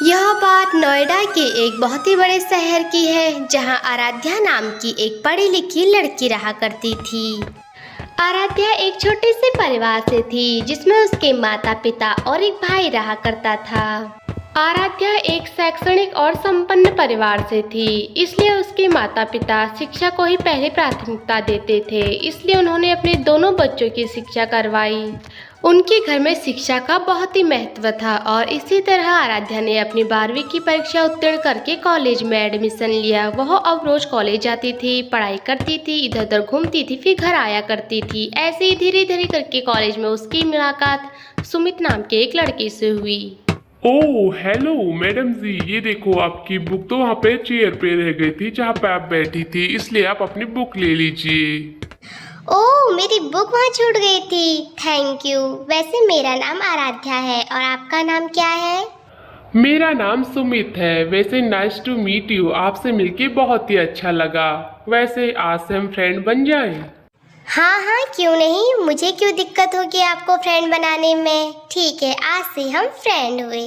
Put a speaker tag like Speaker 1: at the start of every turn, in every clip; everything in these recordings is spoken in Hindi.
Speaker 1: यह बात नोएडा के एक बहुत ही बड़े शहर की है, जहां आराध्या नाम की एक पढ़ी लिखी लड़की रहा करती थी। आराध्या एक छोटे से परिवार से थी, जिसमें उसके माता पिता और एक भाई रहा करता था। आराध्या एक शैक्षणिक और संपन्न परिवार से थी, इसलिए उसके माता पिता शिक्षा को ही पहली प्राथमिकता देते थे। इसलिए उन्होंने अपने दोनों बच्चों की शिक्षा करवाई। उनके घर में शिक्षा का बहुत ही महत्व था और इसी तरह आराध्या ने अपनी 12वीं की परीक्षा उत्तीर्ण करके कॉलेज में एडमिशन लिया। वह अब रोज कॉलेज जाती थी, पढ़ाई करती थी, इधर उधर घूमती थी, फिर घर आया करती थी। ऐसे ही धीरे धीरे करके कॉलेज में उसकी मुलाकात सुमित नाम के एक लड़के से हुई।
Speaker 2: ओह हेलो मैडम जी, ये देखो आपकी बुक तो वहाँ पे चेयर पे रह गई थी जहाँ पे आप बैठी थी, इसलिए आप अपनी बुक ले लीजिए।
Speaker 1: ओह, मेरी बुक वहाँ छूट गई थी। Thank you. वैसे मेरा नाम आराध्या है और आपका नाम क्या है?
Speaker 2: मेरा नाम सुमित है। वैसे नाइस टू मीट यू, आपसे मिलके बहुत ही अच्छा लगा। वैसे आज से हम फ्रेंड बन जाए?
Speaker 1: हाँ हाँ, क्यों नहीं। मुझे क्यों दिक्कत होगी आपको फ्रेंड बनाने में। ठीक है, आज से हम फ्रेंड हुए।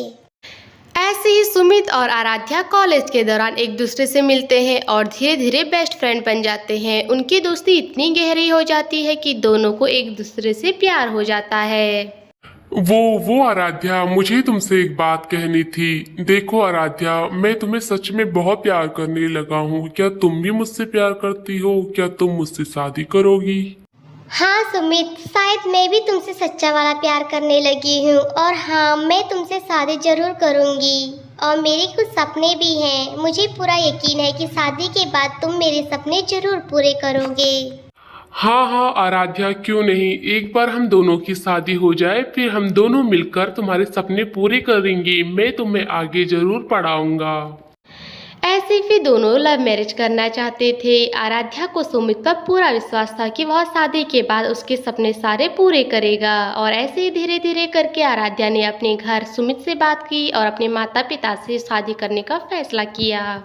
Speaker 1: ऐसे ही सुमित और आराध्या कॉलेज के दौरान एक दूसरे से मिलते हैं और धीरे धीरे बेस्ट फ्रेंड बन जाते हैं। उनकी दोस्ती इतनी गहरी हो जाती है कि दोनों को एक दूसरे से प्यार हो जाता है।
Speaker 2: वो आराध्या, मुझे तुमसे एक बात कहनी थी। देखो आराध्या, मैं तुम्हें सच में बहुत प्यार करने लगा हूँ। क्या तुम भी मुझसे प्यार करती हो? क्या तुम मुझसे शादी करोगी?
Speaker 1: हाँ सुमित, शायद मैं भी तुमसे सच्चा वाला प्यार करने लगी हूँ और हाँ, मैं तुमसे शादी जरूर करूँगी। और मेरे कुछ सपने भी हैं। मुझे पूरा यकीन है कि शादी के बाद तुम मेरे सपने जरूर पूरे करोगे।
Speaker 2: हाँ आराध्या, क्यों नहीं। एक बार हम दोनों की शादी हो जाए, फिर हम दोनों मिलकर तुम्हारे सपने पूरे करेंगे। मैं तुम्हें आगे जरूर पढ़ाऊंगा।
Speaker 1: ऐसे फिर दोनों लव मैरिज करना चाहते थे। आराध्या को सुमित पर पूरा विश्वास था कि वह शादी के बाद उसके सपने सारे पूरे करेगा। और ऐसे ही धीरे धीरे करके आराध्या ने अपने घर सुमित से बात की और अपने माता पिता से शादी करने का फैसला किया।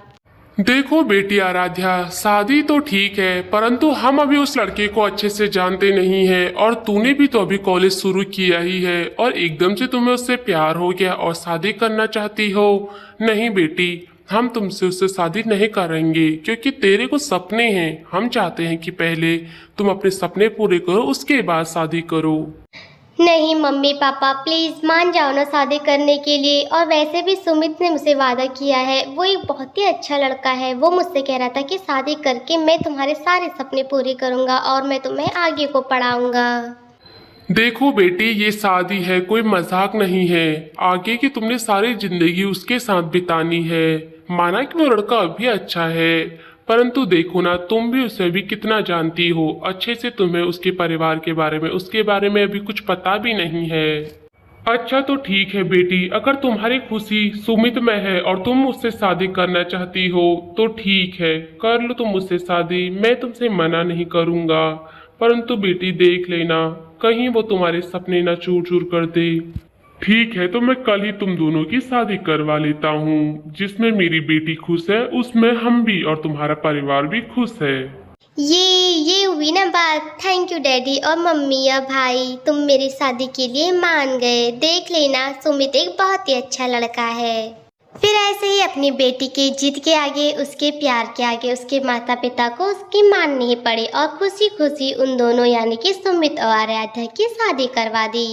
Speaker 2: देखो बेटी आराध्या, शादी तो ठीक है, परंतु हम अभी उस लड़के को अच्छे से जानते नहीं हैं और तूने भी तो अभी कॉलेज शुरू किया ही है और एकदम से तुम्हें उससे प्यार हो गया और शादी करना चाहती हो। नहीं बेटी, हम तुमसे उससे शादी नहीं करेंगे, क्योंकि तेरे कुछ सपने हैं। हम चाहते हैं कि पहले तुम अपने सपने पूरे करो, उसके बाद शादी करो।
Speaker 1: नहीं मम्मी पापा, प्लीज मान जाओ ना शादी करने के लिए। और वैसे भी सुमित ने मुझसे वादा किया है, वो एक बहुत ही अच्छा लड़का है। वो मुझसे कह रहा था कि शादी करके मैं तुम्हारे सारे सपने पूरे करूंगा और मैं तुम्हें आगे को पढ़ाऊंगा।
Speaker 2: देखो बेटी, ये शादी है, कोई मजाक नहीं है। आगे की तुमने सारी जिंदगी उसके साथ बितानी है। माना कि वो लड़का अभी अच्छा है, परंतु देखो ना, तुम भी उसे अभी कितना जानती हो। अच्छे से तुम्हें उसके परिवार के बारे में, उसके बारे में अभी कुछ पता भी नहीं है। अच्छा तो ठीक है बेटी, अगर तुम्हारी खुशी सुमित में है और तुम मुझसे शादी करना चाहती हो तो ठीक है, कर लो तुम मुझसे शादी। मैं तुमसे मना नहीं करूंगा, परंतु बेटी देख लेना, कहीं वो तुम्हारे सपने ना चूर चूर कर दे। ठीक है, तो मैं कल ही तुम दोनों की शादी करवा लेता हूँ। जिसमें मेरी बेटी खुश है, उसमें हम भी और तुम्हारा परिवार भी खुश है।
Speaker 1: ये हुई ना बात। थैंक यू डैडी और मम्मी और भाई, तुम मेरी शादी के लिए मान गए। देख लेना, सुमित एक बहुत ही अच्छा लड़का है। फिर ऐसे ही अपनी बेटी की जिद के आगे, उसके प्यार के आगे, उसके माता पिता को उसकी माननी पड़ी और खुशी खुशी उन दोनों यानी कि सुमित और आराध्या की शादी करवा दी।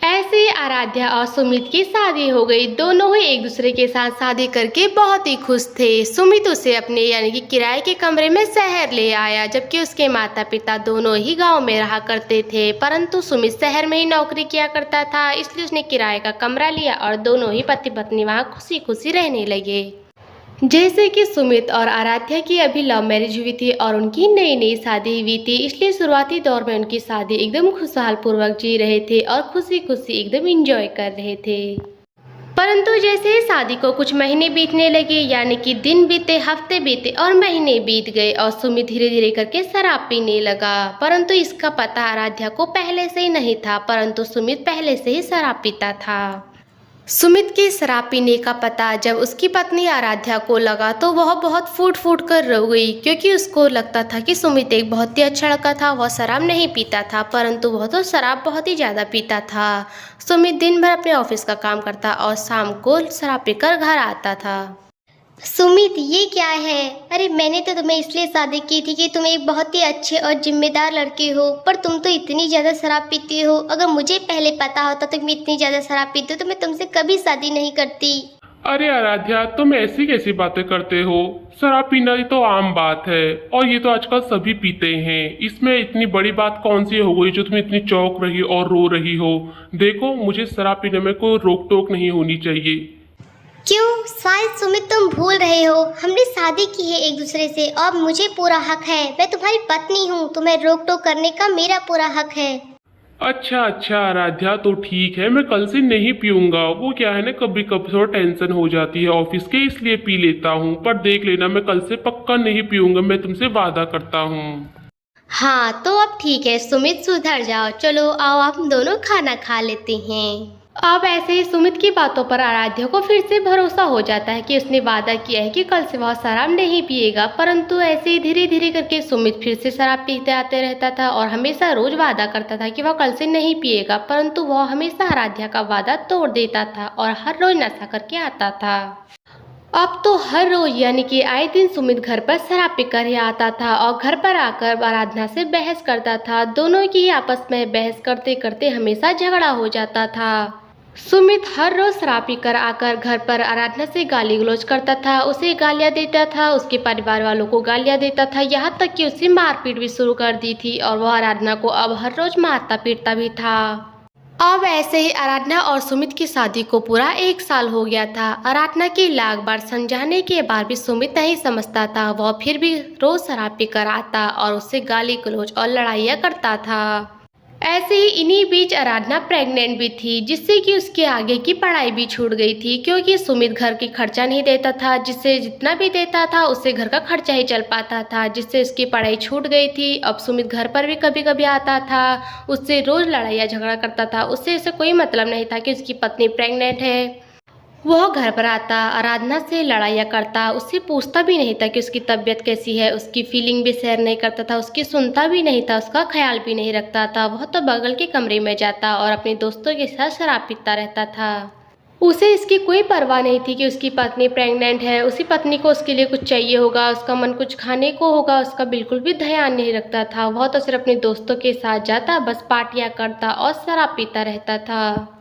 Speaker 1: ऐसे ही आराध्या और सुमित की शादी हो गई। दोनों ही एक दूसरे के साथ शादी करके बहुत ही खुश थे। सुमित उसे अपने यानी कि किराए के कमरे में शहर ले आया, जबकि उसके माता पिता दोनों ही गांव में रहा करते थे। परंतु सुमित शहर में ही नौकरी किया करता था, इसलिए उसने किराए का कमरा लिया और दोनों ही पति पत्नी वहां खुशी खुशी रहने लगे। जैसे कि सुमित और आराध्या की अभी लव मैरिज हुई थी और उनकी नई नई शादी हुई थी, इसलिए शुरुआती दौर में उनकी शादी एकदम खुशहाल पूर्वक जी रहे थे और खुशी खुशी एकदम एंजॉय कर रहे थे। परंतु जैसे ही शादी को कुछ महीने बीतने लगे, यानी कि दिन बीते, हफ्ते बीते और महीने बीत गए और सुमित धीरे धीरे करके शराब पीने लगा। परंतु इसका पता आराध्या को पहले से ही नहीं था, परंतु सुमित पहले से ही शराब पीता था। सुमित के शराब पीने का पता जब उसकी पत्नी आराध्या को लगा तो वह बहुत फूट फूट कर रो गई, क्योंकि उसको लगता था कि सुमित एक बहुत ही अच्छा लड़का था। वह शराब नहीं पीता था, परंतु वह तो शराब बहुत ही ज़्यादा पीता था। सुमित दिन भर अपने ऑफिस का काम करता और शाम को शराब पीकर घर आता था। सुमित, ये क्या है? अरे मैंने तो तुम्हें इसलिए शादी की थी कि तुम एक बहुत ही अच्छे और जिम्मेदार लड़के हो, पर तुम तो इतनी ज़्यादा शराब पीती हो। अगर मुझे पहले पता होता तुम इतनी ज़्यादा शराब पीती हो तो मैं तुमसे कभी शादी नहीं करती।
Speaker 2: अरे आराध्या, तुम ऐसी कैसी बातें करते हो? शराब पीना ही तो आम बात है, और ये तो आजकल सभी पीते हैं। इसमें इतनी बड़ी बात कौन सी हो गई जो तुम इतनी चौंक रही और रो रही हो? देखो, मुझे शराब पीने में कोई रोक टोक नहीं होनी चाहिए।
Speaker 1: क्यों? शायद सुमित तुम भूल रहे हो, हमने शादी की है एक दूसरे से और मुझे पूरा हक है। मैं तुम्हारी पत्नी हूँ, तुम्हें रोक टोक करने का मेरा पूरा हक है।
Speaker 2: अच्छा अच्छा आराध्या, तो ठीक है, मैं कल से नहीं पीऊंगा। वो क्या है ना, कभी कभी थोड़ा टेंशन हो जाती है ऑफिस के, इसलिए पी लेता हूँ। पर देख लेना, मैं कल से पक्का नहीं पीऊंगा, मैं तुमसे वादा करता हूँ।
Speaker 1: हाँ तो अब ठीक है सुमित, सुधर जाओ। चलो आओ हम दोनों खाना खा लेते हैं। अब ऐसे ही सुमित की बातों पर आराध्या को फिर से भरोसा हो जाता है कि उसने वादा किया है कि कल से वह शराब नहीं पिएगा। परंतु ऐसे ही धीरे धीरे करके सुमित फिर से शराब पीते आते रहता था और हमेशा रोज वादा करता था कि वह कल से नहीं पिएगा, परंतु वह हमेशा आराध्या का वादा तोड़ देता था और हर रोज नशा करके आता था। अब तो हर रोज यानी कि आए दिन सुमित घर पर शराब पीकर ही आता था और घर पर आकर आराधना से बहस करता था। दोनों की आपस में बहस करते करते हमेशा झगड़ा हो जाता था। सुमित हर रोज शराब पीकर आकर घर पर आराधना से गाली गलौज करता था, उसे गालियां देता था, उसके परिवार वालों को गालियां देता था, यहाँ तक कि उसे मारपीट भी शुरू कर दी थी और वह आराधना को अब हर रोज मारता पीटता भी था। अब ऐसे ही आराधना और सुमित की शादी को पूरा 1 साल हो गया था। आराधना के लाख बार समझाने के बाद भी सुमित नहीं समझता था। वह फिर भी रोज शराब पीकर आता और उससे गाली गलौज और लड़ाइयाँ करता था। ऐसे ही इन्हीं बीच आराधना प्रेग्नेंट भी थी, जिससे कि उसके आगे की पढ़ाई भी छूट गई थी, क्योंकि सुमित घर की खर्चा नहीं देता था। जिससे जितना भी देता था उससे घर का खर्चा ही चल पाता था, जिससे उसकी पढ़ाई छूट गई थी। अब सुमित घर पर भी कभी कभी आता था, उससे रोज लड़ाइयाँ झगड़ा करता था। उससे ऐसे कोई मतलब नहीं था कि उसकी पत्नी प्रेग्नेंट है। वह घर पर आता, आराधना से लड़ाइयाँ करता, उससे पूछता भी नहीं था कि उसकी तबीयत कैसी है, उसकी फीलिंग भी शेयर नहीं करता था, उसकी सुनता भी नहीं था, उसका ख्याल भी नहीं रखता था। वह तो बगल के कमरे में जाता और अपने दोस्तों के साथ शराब पीता रहता था। उसे इसकी कोई परवाह नहीं थी कि उसकी पत्नी प्रेग्नेंट है, उसी पत्नी को उसके लिए कुछ चाहिए होगा, उसका मन कुछ खाने को होगा, उसका बिल्कुल भी ध्यान नहीं रखता था। वह तो सिर्फ अपने दोस्तों के साथ जाता, बस पार्टियाँ करता और शराब पीता रहता था।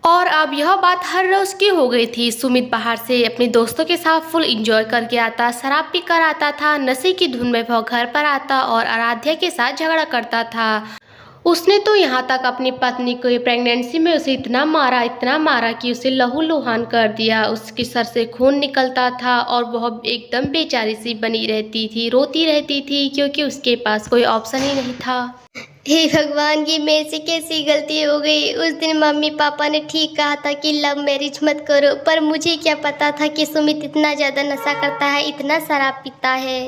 Speaker 1: और अब यह बात हर रोज की हो गई थी। सुमित बाहर से अपने दोस्तों के साथ फुल एंजॉय करके आता, शराब पीकर आता था, नशे की धुन में वह घर पर आता और आराध्या के साथ झगड़ा करता था। उसने तो यहाँ तक अपनी पत्नी को प्रेगनेंसी में उसे इतना मारा कि उसे लहूलुहान कर दिया। उसके सर से खून निकलता था और वह एकदम बेचारी सी बनी रहती थी, रोती रहती थी, क्योंकि उसके पास कोई ऑप्शन ही नहीं था। हे भगवान, ये मेरे से कैसी गलती हो गई। उस दिन मम्मी पापा ने ठीक कहा था कि लव मैरिज मत करो, पर मुझे क्या पता था कि सुमित इतना ज़्यादा नशा करता है, इतना शराब पीता है।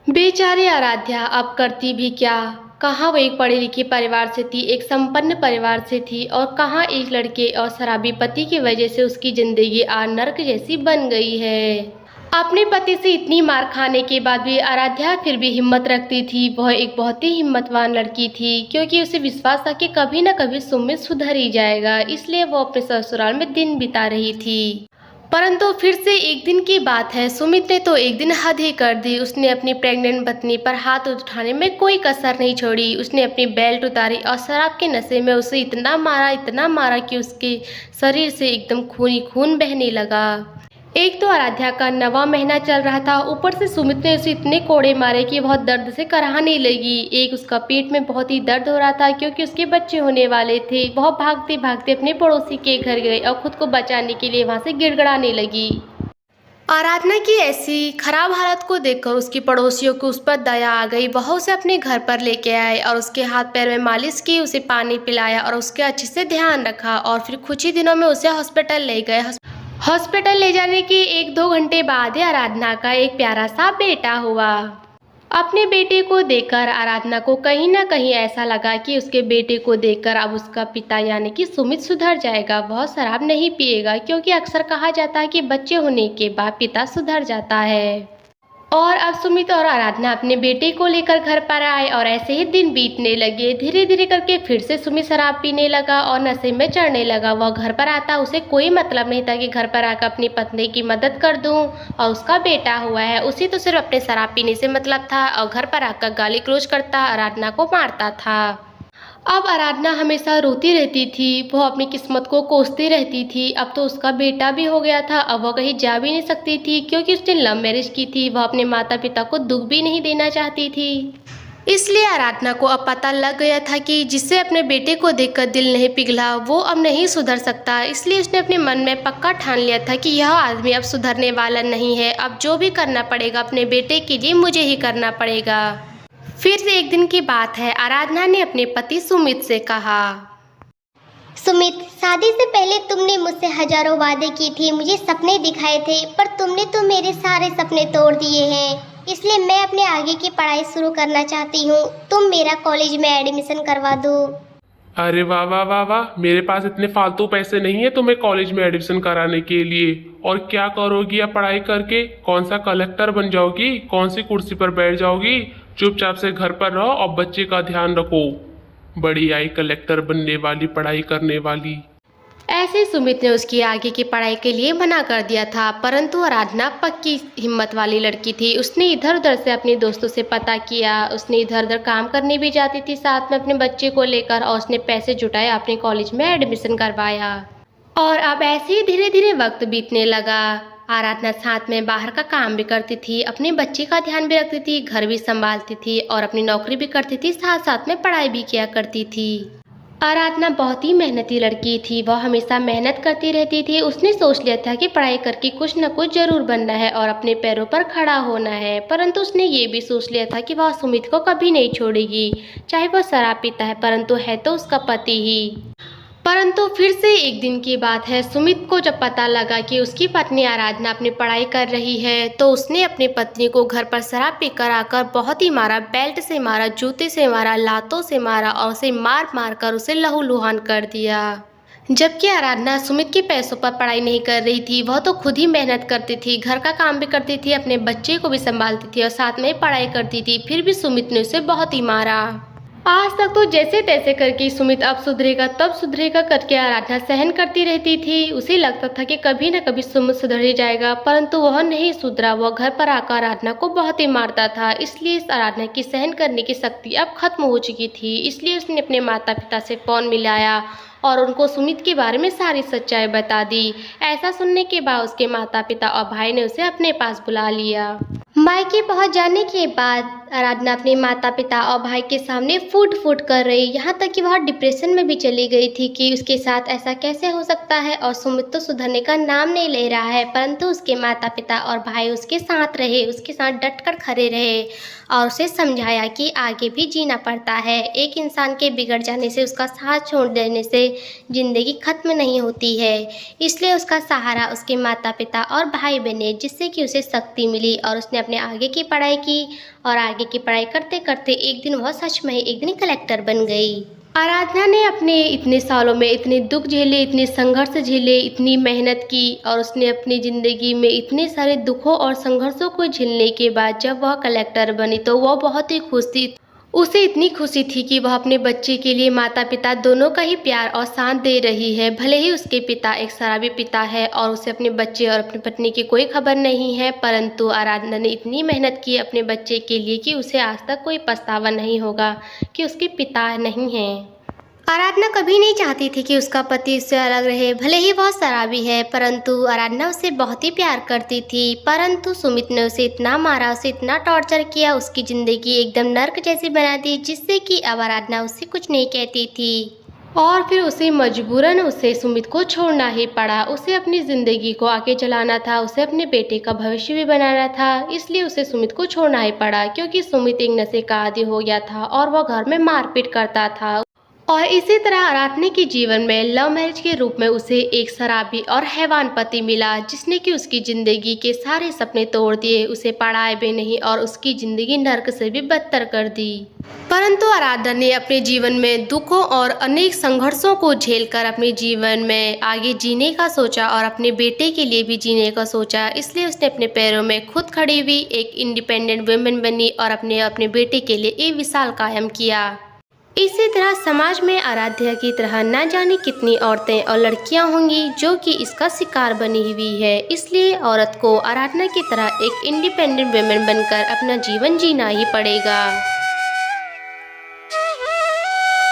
Speaker 1: बेचारी आराध्या अब करती भी क्या। कहाँ वो एक पढ़े लिखे परिवार से थी, एक संपन्न परिवार से थी, और कहाँ एक लड़के और शराबी पति की वजह से उसकी जिंदगी आज नर्क जैसी बन गई है। अपने पति से इतनी मार खाने के बाद भी आराध्या फिर भी हिम्मत रखती थी। वह एक बहुत ही हिम्मतवान लड़की थी, क्योंकि उसे विश्वास था कि कभी न कभी सुमित सुधर ही जाएगा, इसलिए वो अपने ससुराल में दिन बिता रही थी। परंतु फिर से एक दिन की बात है, सुमित ने तो एक दिन हद ही कर दी। उसने अपनी प्रेग्नेंट पत्नी पर हाथ उठाने में कोई कसर नहीं छोड़ी। उसने अपनी बेल्ट उतारी और शराब के नशे में उसे इतना मारा कि उसके शरीर से एकदम खून ही खून बहने लगा। एक तो आराध्या का 9वां महीना चल रहा था, ऊपर से सुमित ने उसे इतने कोड़े मारे कि बहुत दर्द से कराहने लगी। एक उसका पेट में बहुत ही दर्द हो रहा था, क्योंकि उसके बच्चे होने वाले थे। वह भागते भागते अपने पड़ोसी के घर गई और खुद को बचाने के लिए वहां से गिड़गिड़ाने लगी। आराधना की ऐसी खराब हालत को देखकर उसकी पड़ोसियों को उस पर दया आ गई। वह उसे अपने घर पर लेके आए और उसके हाथ पैर में मालिश की, उसे पानी पिलाया और उसके अच्छे से ध्यान रखा, और फिर कुछ ही दिनों में उसे हॉस्पिटल ले गए। हॉस्पिटल ले जाने के 1-2 घंटे बाद ही आराधना का एक प्यारा सा बेटा हुआ।
Speaker 3: अपने बेटे को देखकर आराधना को कहीं ना कहीं ऐसा लगा कि उसके बेटे को देखकर अब उसका पिता यानी कि सुमित सुधर जाएगा, वह शराब नहीं पिएगा, क्योंकि अक्सर कहा जाता है कि बच्चे होने के बाद पिता सुधर जाता है। और अब सुमित और आराधना अपने बेटे को लेकर घर पर आए और ऐसे ही दिन बीतने लगे। धीरे धीरे करके फिर से सुमित शराब पीने लगा और नशे में चढ़ने लगा। वह घर पर आता, उसे कोई मतलब नहीं था कि घर पर आकर अपनी पत्नी की मदद कर दूं और उसका बेटा हुआ है, उसी तो सिर्फ अपने शराब पीने से मतलब था और घर पर आकर गाली गलौज करता, आराधना को मारता था। अब आराधना हमेशा रोती रहती थी, वो अपनी किस्मत को कोसती रहती थी। अब तो उसका बेटा भी हो गया था, अब वह कहीं जा भी नहीं सकती थी क्योंकि उसने लव मैरिज की थी। वह अपने माता पिता को दुख भी नहीं देना चाहती थी। इसलिए आराधना को अब पता लग गया था कि जिससे अपने बेटे को देखकर दिल नहीं पिघला वो अब नहीं सुधर सकता। इसलिए उसने अपने मन में पक्का ठान लिया था कि यह आदमी अब सुधरने वाला नहीं है। अब जो भी करना पड़ेगा अपने बेटे के लिए मुझे ही करना पड़ेगा। फिर से एक दिन की बात है, आराधना ने अपने पति सुमित से कहा,
Speaker 1: सुमित, शादी से पहले तुमने मुझसे हजारों वादे की थी, मुझे सपने दिखाए थे, पर तुमने तो मेरे सारे सपने तोड़ दिए हैं। इसलिए मैं अपने आगे की पढ़ाई शुरू करना चाहती हूँ। तुम मेरा कॉलेज में एडमिशन करवा दो।
Speaker 2: अरे वाह वाह वाह वाह, मेरे पास इतने फालतू पैसे नहीं है तुम्हें कॉलेज में एडमिशन कराने के लिए। और क्या करोगी अब पढ़ाई करके? कौन सा कलेक्टर बन जाओगी? कौन सी कुर्सी पर बैठ जाओगी? चुपचाप से घर पर रहो और बच्चे का ध्यान रखो। बड़ी आई कलेक्टर बनने वाली, पढ़ाई करने वाली।
Speaker 3: ऐसे सुमित ने उसकी आगे की पढ़ाई के लिए मना कर दिया था, परंतु आराधना पक्की हिम्मत वाली लड़की थी। उसने इधर उधर से अपने दोस्तों से पता किया, उसने इधर उधर काम करने भी जाती थी साथ में अपने बच्चे को लेकर, और उसने पैसे जुटाए, अपने कॉलेज में एडमिशन करवाया। और अब ऐसे ही धीरे धीरे वक्त बीतने लगा। आराधना साथ में बाहर का काम भी करती थी, अपने बच्चे का ध्यान भी रखती थी, घर भी संभालती थी और अपनी नौकरी भी करती थी, साथ साथ में पढ़ाई भी किया करती थी। आराधना बहुत ही मेहनती लड़की थी, वह हमेशा मेहनत करती रहती थी। उसने सोच लिया था कि पढ़ाई करके कुछ न कुछ जरूर बनना है और अपने पैरों पर खड़ा होना है, परंतु उसने ये भी सोच लिया था कि वह सुमित को कभी नहीं छोड़ेगी, चाहे वह शराब पीता है, परंतु है तो उसका पति ही। परंतु फिर से एक दिन की बात है, सुमित को जब पता लगा कि उसकी पत्नी आराधना अपनी पढ़ाई कर रही है, तो उसने अपनी पत्नी को घर पर शराब पीकर आकर बहुत ही मारा, बेल्ट से मारा, जूते से मारा, लातों से मारा और उसे मार मार कर उसे लहूलुहान कर दिया। जबकि आराधना सुमित के पैसों पर पढ़ाई नहीं कर रही थी, वह तो खुद ही मेहनत करती थी, घर का काम भी करती थी, अपने बच्चे को भी संभालती थी और साथ में पढ़ाई करती थी। फिर भी सुमित ने उसे बहुत ही मारा। आज तक तो जैसे तैसे करके सुमित अब सुधरेगा तब सुधरेगा करके आराधना सहन करती रहती थी। उसे लगता था कि कभी न कभी सुमित सुधर ही जाएगा, परंतु वह नहीं सुधरा। वह घर पर आकर आराधना को बहुत ही मारता था। इसलिए इस आराधना की सहन करने की शक्ति अब खत्म हो चुकी थी। इसलिए उसने अपने माता पिता से फोन मिलाया और उनको सुमित के बारे में सारी सच्चाई बता दी। ऐसा सुनने के बाद उसके माता पिता और भाई ने उसे अपने पास बुला लिया।
Speaker 1: मायके पहुंच जाने के बाद आराधना अपने माता पिता और भाई के सामने फूट फूट कर रही, यहाँ तक कि वह डिप्रेशन में भी चली गई थी कि उसके साथ ऐसा कैसे हो सकता है और सुमित तो सुधरने का नाम नहीं ले रहा है। परंतु उसके माता पिता और भाई उसके साथ रहे, उसके साथ डटकर खड़े रहे और उसे समझाया कि आगे भी जीना पड़ता है। एक इंसान के बिगड़ जाने से, उसका साथ छोड़ देने से जिंदगी खत्म नहीं होती है। इसलिए उसका सहारा उसके माता पिता और भाई बने, जिससे कि उसे शक्ति मिली और उसने अपने आगे की पढ़ाई की और आगे की पढ़ाई करते करते एक दिन वह सच में एक दिन कलेक्टर बन गई।
Speaker 3: आराधना ने अपने इतने सालों में इतने दुख झेले, इतने संघर्ष झेले, इतनी मेहनत की और उसने अपनी ज़िंदगी में इतने सारे दुखों और संघर्षों को झेलने के बाद जब वह कलेक्टर बनी तो वह बहुत ही खुश थी। उसे इतनी खुशी थी कि वह अपने बच्चे के लिए माता पिता दोनों का ही प्यार और साथ दे रही है। भले ही उसके पिता एक शराबी पिता है और उसे अपने बच्चे और अपनी पत्नी की कोई खबर नहीं है, परंतु आराधना ने इतनी मेहनत की अपने बच्चे के लिए कि उसे आज तक कोई पछतावा नहीं होगा कि उसके पिता नहीं हैं।
Speaker 1: आराधना कभी नहीं चाहती थी कि उसका पति उससे अलग रहे। भले ही वह शराबी है, परंतु आराधना उससे बहुत ही प्यार करती थी। परंतु सुमित ने उसे इतना मारा, उसे इतना टॉर्चर किया, उसकी ज़िंदगी एकदम नर्क जैसी बना दी, जिससे कि अब आराधना उससे कुछ नहीं कहती थी।
Speaker 3: और फिर उसे मजबूरन उसे सुमित को छोड़ना ही पड़ा। उसे अपनी ज़िंदगी को आगे चलाना था, उसे अपने बेटे का भविष्य भी बनाना था, इसलिए उसे सुमित को छोड़ना ही पड़ा। क्योंकि सुमित एक नशे का आदी हो गया था और वह घर में मारपीट करता था और इसी तरह आराधना के जीवन में लव मैरिज के रूप में उसे एक शराबी और हैवान पति मिला, जिसने कि उसकी ज़िंदगी के सारे सपने तोड़ दिए, उसे पढ़ाए भी नहीं और उसकी ज़िंदगी नर्क से भी बदतर कर दी। परंतु आराधना ने अपने जीवन में दुखों और अनेक संघर्षों को झेलकर अपने जीवन में आगे जीने का सोचा और अपने बेटे के लिए भी जीने का सोचा। इसलिए उसने अपने पैरों में खुद खड़ी हुई एक इंडिपेंडेंट वुमेन बनी और अपने बेटे के लिए एक विशाल कायम किया। इसी तरह समाज में आराध्या की तरह न जाने कितनी औरतें और लड़कियां होंगी जो कि इसका शिकार बनी हुई है। इसलिए औरत को आराधना की तरह एक इंडिपेंडेंट वुमेन बनकर अपना जीवन जीना ही पड़ेगा।